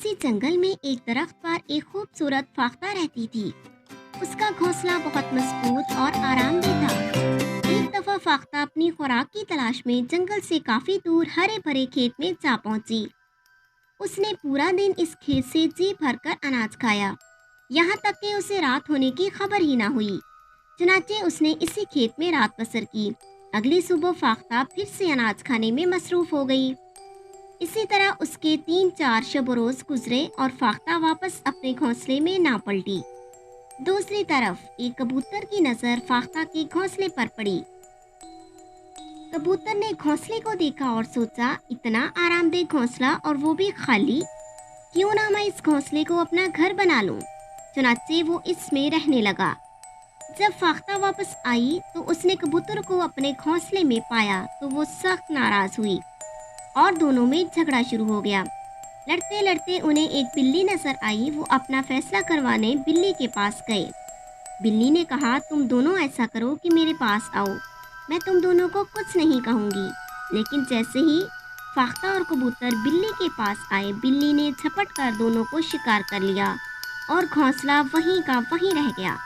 किसी जंगल में एक दरख्त पर एक खूबसूरत फाख्ता रहती थी। उसका घोंसला बहुत मजबूत और आरामदेह था। एक दफा फाख्ता अपनी खुराक की तलाश में जंगल से काफी दूर हरे भरे खेत में जा पहुंची। उसने पूरा दिन इस खेत से जी भरकर अनाज खाया, यहाँ तक कि उसे रात होने की खबर ही ना हुई। चुनाचे उसने इसी खेत में रात बसर की। अगली सुबह फाख्ता फिर से अनाज खाने में मसरूफ हो गई। इसी तरह उसके 3-4 शब रोज गुजरे और फाख्ता वापस अपने घोंसले में ना पलटी। दूसरी तरफ एक कबूतर की नजर फाख्ता के घोंसले पर पड़ी। कबूतर ने घोंसले को देखा और सोचा, इतना आरामदेह घोंसला और वो भी खाली, क्यों ना मैं इस घोंसले को अपना घर बना लूं। चुनाचे वो इसमें रहने लगा। जब फाख्ता वापस आई तो उसने कबूतर को अपने घोंसले में पाया तो वो सख्त नाराज हुई और दोनों में झगड़ा शुरू हो गया। लड़ते लड़ते उन्हें एक बिल्ली नजर आई। वो अपना फैसला करवाने बिल्ली के पास गए। बिल्ली ने कहा, तुम दोनों ऐसा करो कि मेरे पास आओ, मैं तुम दोनों को कुछ नहीं कहूँगी। लेकिन जैसे ही फाख्ता और कबूतर बिल्ली के पास आए, बिल्ली ने झपट कर दोनों को शिकार कर लिया और घोंसला वहीं का वहीं रह गया।